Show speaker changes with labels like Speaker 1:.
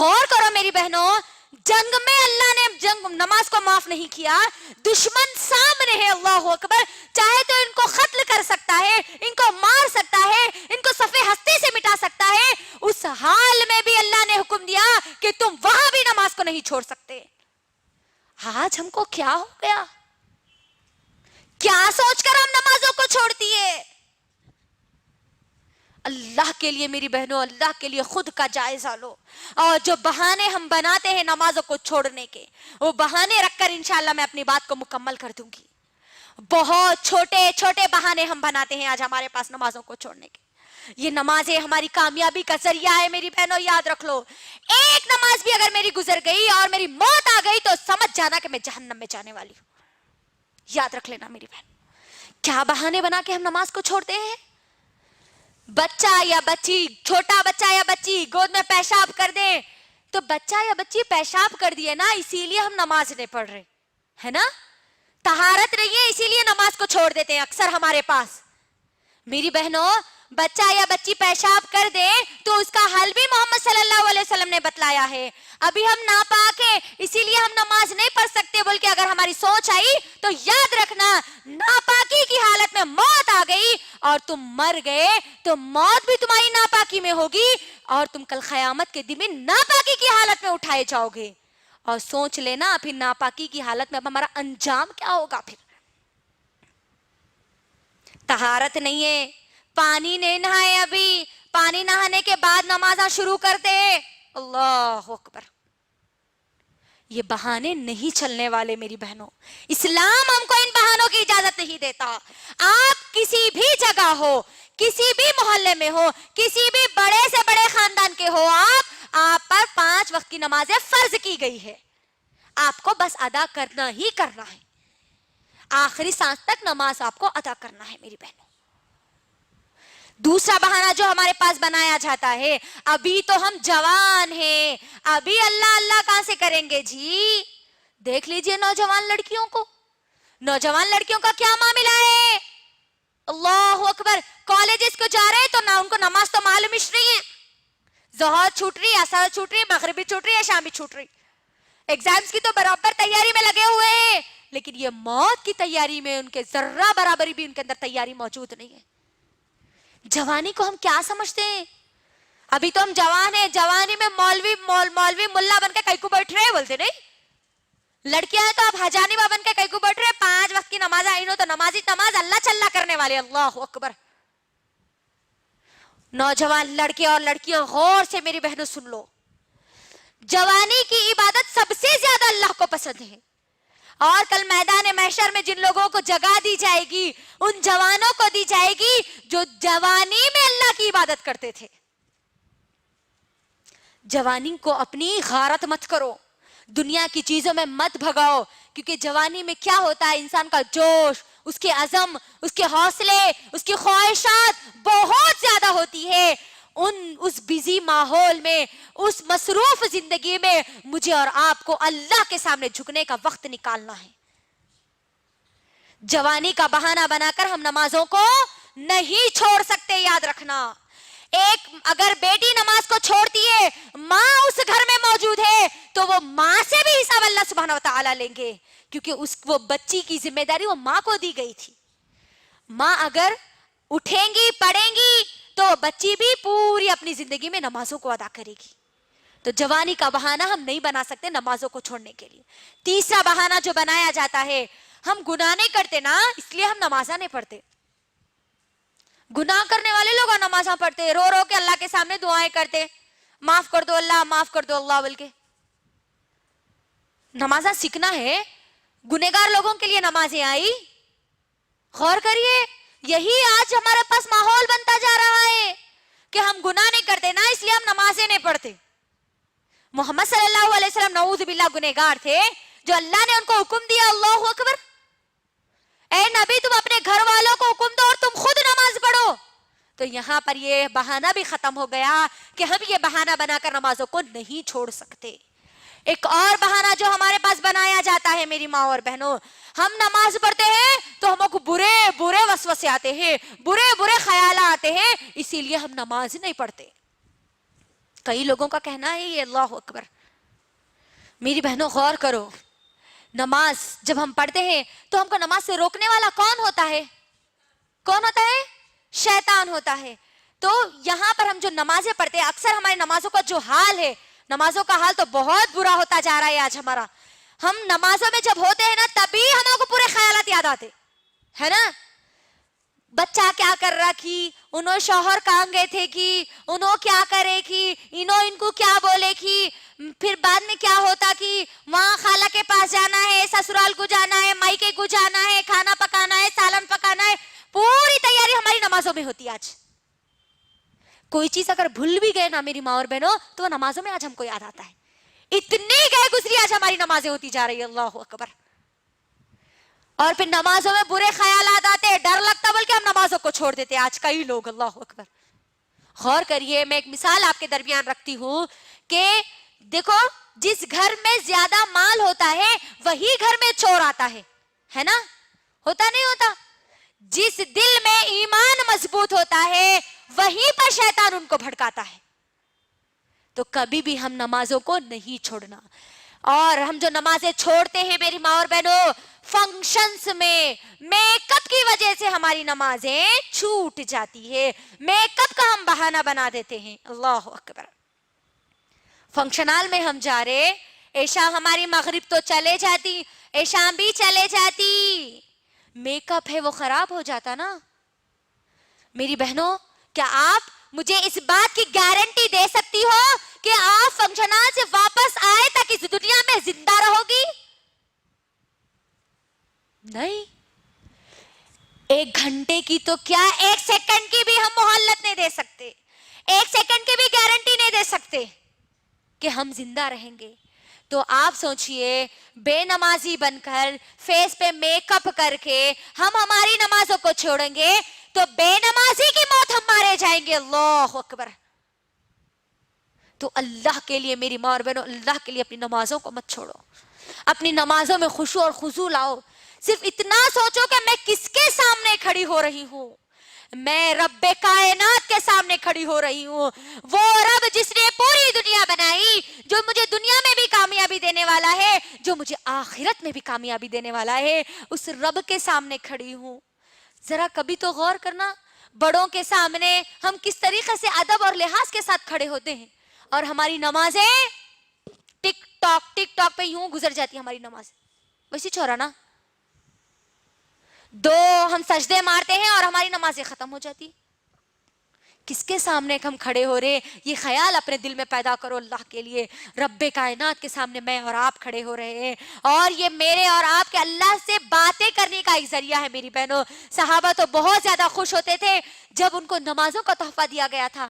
Speaker 1: غور کرو میری بہنوں، جنگ میں اللہ نے نماز کو معاف نہیں کیا، دشمن سامنے ہے، اللہ اکبر، چاہے تو ان کو قتل کر سکتا ہے، ان کو مار سکتا ہے، ان کو صفحے ہستی سے مٹا سکتا ہے، اس حال میں بھی اللہ نے حکم دیا کہ تم وہاں بھی نماز کو نہیں چھوڑ سکتے۔ آج ہم کو کیا ہو گیا؟ کیا سوچ کر ہم نمازوں کو چھوڑ دیے؟ اللہ کے لیے میری بہنوں، اللہ کے لیے خود کا جائزہ لو، اور جو بہانے ہم بناتے ہیں نمازوں کو چھوڑنے کے، وہ بہانے رکھ کر انشاءاللہ میں اپنی بات کو مکمل کر دوں گی۔ بہت چھوٹے چھوٹے بہانے ہم بناتے ہیں آج ہمارے پاس نمازوں کو چھوڑنے کے۔ یہ نمازیں ہماری کامیابی کا ذریعہ ہے میری بہنوں، یاد رکھ لو، ایک نماز بھی اگر میری گزر گئی اور میری موت آ گئی تو سمجھ جانا کہ میں جہنم میں جانے والی ہوں۔ یاد رکھ لینا میری بہن، کیا بہانے بنا کے ہم نماز کو چھوڑتے ہیں؟ بچہ یا بچی، چھوٹا بچہ یا بچی گود میں پیشاب کر دیں تو بچہ یا بچی پیشاب کر دیے نا، اسی لیے ہم نماز نہیں پڑھ رہے ہے نا، طہارت نہیں ہے اسی لیے نماز کو چھوڑ دیتے ہیں اکثر ہمارے پاس۔ میری بہنوں، بچہ یا بچی پیشاب کر دے تو اس کا حل بھی محمد صلی اللہ علیہ وسلم نے بتلایا ہے۔ ابھی ہم ناپاک ہیں اسی لیے ہم نماز نہیں پڑھ سکتے، بلکہ اگر ہماری سوچ آئی تو یاد رکھنا، ناپاکی کی حالت میں موت آ گئی اور تم مر گئے تو موت بھی تمہاری ناپاکی میں ہوگی، اور تم کل قیامت کے دن میں ناپاکی کی حالت میں اٹھائے جاؤ گے۔ اور سوچ لینا پھر ناپاکی کی حالت میں اب ہمارا انجام کیا ہوگا۔ پھر طہارت نہیں ہے، پانی نہیں نہائے، ابھی پانی نہانے کے بعد نمازاں شروع کرتے، اللہ اکبر۔ یہ بہانے نہیں چلنے والے میری بہنوں، اسلام ہم کو ان بہانوں کی اجازت نہیں دیتا۔ آپ کسی بھی جگہ ہو، کسی بھی محلے میں ہو، کسی بھی بڑے سے بڑے خاندان کے ہو، آپ پر 5 وقت کی نمازیں فرض کی گئی ہے، آپ کو بس ادا کرنا ہی کرنا ہے، آخری سانس تک نماز آپ کو ادا کرنا ہے میری بہنوں۔ دوسرا بہانہ جو ہمارے پاس بنایا جاتا ہے، ابھی تو ہم جوان ہیں، ابھی اللہ اللہ کہاں سے کریں گے جی؟ دیکھ لیجئے نوجوان لڑکیوں کو، نوجوان لڑکیوں کا کیا معاملہ ہے، اللہ اکبر، کالجز کو جا رہے تو نہ ان کو نماز تو معلوم ہی نہیں ہے، ظہر چھوٹ رہی، عصر چھوٹ رہی، مغرب بھی چھوٹ رہی ہے، شام بھی چھوٹ رہی، ایگزامز کی تو برابر تیاری میں لگے ہوئے ہیں، لیکن یہ موت کی تیاری میں ان کے ذرہ برابری بھی ان کے اندر تیاری موجود نہیں ہے۔ جوانی کو ہم کیا سمجھتے ہیں؟ ابھی تو ہم جوان ہیں، جوانی میں مولوی ملا بن کے کئی کو بیٹھ رہے ہیں، بولتے نہیں، لڑکیاں ہیں تو آپ حجانبہ بن کے کئی کو بیٹھ رہے ہیں، 5 وقت کی نماز آئینو تو نماز اللہ چلنا کرنے والے، اللہ اکبر۔ نوجوان لڑکے اور لڑکیاں غور سے میری بہنوں سن لو، جوانی کی عبادت سب سے زیادہ اللہ کو پسند ہے، اور کل میدان محشر میں جن لوگوں کو جگہ دی جائے گی ان جوانوں کو دی جائے گی جو جوانی میں اللہ کی عبادت کرتے تھے۔ جوانی کو اپنی غارت مت کرو، دنیا کی چیزوں میں مت بھگاؤ، کیونکہ جوانی میں کیا ہوتا ہے، انسان کا جوش، اس کے عزم، اس کے حوصلے، اس کی خواہشات بہت زیادہ ہوتی ہے۔ اس بیزی ماحول میں، اس مصروف زندگی میں مجھے اور آپ کو اللہ کے سامنے جھکنے کا وقت نکالنا ہے۔ جوانی کا بہانہ بنا کر ہم نمازوں کو نہیں چھوڑ سکتے، یاد رکھنا۔ ایک اگر بیٹی نماز کو چھوڑتی ہے، ماں اس گھر میں موجود ہے تو وہ ماں سے بھی حساب اللہ سبحانہ وتعالی لیں گے، کیونکہ وہ بچی کی ذمہ داری وہ ماں کو دی گئی تھی۔ ماں اگر اٹھیں گی، پڑھیں گی تو بچی بھی پوری اپنی زندگی میں نمازوں کو ادا کرے گی۔ تو جوانی کا بہانہ ہم نہیں بنا سکتے نمازوں کو چھوڑنے کے لیے۔ تیسرا بہانہ جو بنایا جاتا ہے، ہم گناہ نہیں کرتے نا اس لیے ہم نمازاں نہیں پڑھتے، گناہ کرنے والے لوگ نمازاں پڑھتے، رو رو کے اللہ کے سامنے دعائیں کرتے، معاف کر دو اللہ، معاف کر دو اللہ بول کے۔ نمازاں سیکھنا ہے، گنہگار لوگوں کے لیے نمازیں آئی، غور کریے، یہی آج ہمارے پاس ماحول بنتا جا رہا ہے کہ ہم گناہ نہیں کرتے نا اس لیے ہم نمازیں نہیں پڑھتے۔ محمد صلی اللہ علیہ وسلم نعوذ باللہ گنہگار تھے، جو اللہ نے ان کو حکم دیا، اللہ اکبر، اے نبی تم اپنے گھر والوں کو حکم دو اور تم خود نماز پڑھو، تو یہاں پر یہ بہانہ بھی ختم ہو گیا کہ ہم یہ بہانہ بنا کر نمازوں کو نہیں چھوڑ سکتے۔ ایک اور بہانہ جو ہمارے پاس بنایا جاتا ہے میری ماں اور بہنوں، ہم نماز پڑھتے ہیں تو ہم کو برے برے وسوسے آتے ہیں، برے برے خیالات آتے ہیں، اسی لیے ہم نماز نہیں پڑھتے۔ کئی لوگوں کا کہنا ہے یہ اللہ اکبر. میری بہنوں غور کرو, نماز جب ہم پڑھتے ہیں تو ہم کو نماز سے روکنے والا کون ہوتا ہے؟ کون ہوتا ہے؟ شیطان ہوتا ہے. تو یہاں پر ہم جو نمازیں پڑھتے ہیں, اکثر ہماری نمازوں کا جو حال ہے, نمازوں کا حال تو بہت برا ہوتا جا رہا ہے آج ہمارا. ہم نمازوں میں جب ہوتے ہیں نا تبھی ہم کو پورے خیالات یاد آتے ہے نا. بچہ کیا کر رہا کی, انہوں شوہر کہاں گئے تھے کی, انہوں کیا کرے کی, انہوں ان کو کیا بولے کی, پھر بعد میں کیا ہوتا کہ وہاں خالہ کے پاس جانا ہے, سسرال کو جانا ہے, مائکے کو جانا ہے, کھانا پکانا ہے, سالن پکانا ہے. پوری تیاری ہماری نمازوں میں ہوتی ہے. آج کوئی چیز اگر بھول بھی گئے نا میری ماں اور بہنوں, تو وہ نمازوں میں آج ہم کو یاد آتا ہے. اتنی گئے گزری آج ہماری نمازیں ہوتی جا رہی ہے. اللہ اکبر. اور پھر نمازوں میں برے خیالات آتے, ڈر لگتا, بلکہ ہم نمازوں کو چھوڑ دیتے آج کئی لوگ. اللہ اکبر. غور کریے, میں ایک مثال آپ کے درمیان رکھتی ہوں کہ دیکھو, جس گھر میں زیادہ مال ہوتا ہے وہی گھر میں چور آتا ہے نا. ہوتا نہیں ہوتا؟ جس دل میں ایمان مضبوط ہوتا ہے وہیں پر شیطان ان کو بھڑکاتا ہے. تو کبھی بھی ہم نمازوں کو نہیں چھوڑنا. اور ہم جو نمازیں چھوڑتے ہیں میری ماں اور بہنوں, فنکشنز میں میک اپ کی وجہ سے ہماری نمازیں چھوٹ جاتی ہے. میک اپ کا ہم بہانہ بنا دیتے ہیں. اللہ اکبر. فنکشن ہال میں ہم جا رہے, عشاء ہماری مغرب تو چلے جاتی, عشاء بھی چلے جاتی, میک اپ ہے وہ خراب ہو جاتا نا. میری بہنوں, کیا آپ مجھے اس بات کی گارنٹی دے سکتی ہو کہ آپ فنکشن ہال سے واپس آئے تک اس دنیا میں زندہ رہو گی؟ نہیں. 1 گھنٹے کی تو کیا, 1 سیکنڈ کی بھی ہم مہلت نہیں دے سکتے, 1 سیکنڈ کی بھی گارنٹی نہیں دے سکتے کہ ہم زندہ رہیں گے. تو آپ سوچئے, بے نمازی بن کر, فیس پہ میک اپ کر کے ہم ہماری نمازوں کو چھوڑیں گے تو بے نمازی کی موت ہم مارے جائیں گے. اللہ اکبر. تو اللہ کے لیے میری ماں اور بہنوں, اللہ کے لیے اپنی نمازوں کو مت چھوڑو. اپنی نمازوں میں خشوع اور خضوع لاؤ. صرف اتنا سوچو کہ میں کس کے سامنے کھڑی ہو رہی ہوں. میں رب کائنات کے سامنے کھڑی ہو رہی ہوں. وہ رب جس نے پوری دنیا بنائی, جو مجھے دنیا میں بھی کامیابی دینے والا ہے, جو مجھے آخرت میں بھی کامیابی دینے والا ہے, اس رب کے سامنے کھڑی ہوں. ذرا کبھی تو غور کرنا, بڑوں کے سامنے ہم کس طریقے سے ادب اور لحاظ کے ساتھ کھڑے ہوتے ہیں, اور ہماری نمازیں ٹک ٹاک پہ یوں گزر جاتی ہماری نماز. ویسی چھوڑا نا, 2 ہم سجدے مارتے ہیں اور ہماری نمازیں ختم ہو جاتی. کس کے سامنے ہم کھڑے ہو رہے, یہ خیال اپنے دل میں پیدا کرو. اللہ کے لیے رب کائنات کے سامنے میں اور آپ کھڑے ہو رہے ہیں, اور یہ میرے اور آپ کے اللہ سے باتیں کرنے کا ایک ذریعہ ہے. میری بہنوں, صحابہ تو بہت زیادہ خوش ہوتے تھے جب ان کو نمازوں کا تحفہ دیا گیا تھا.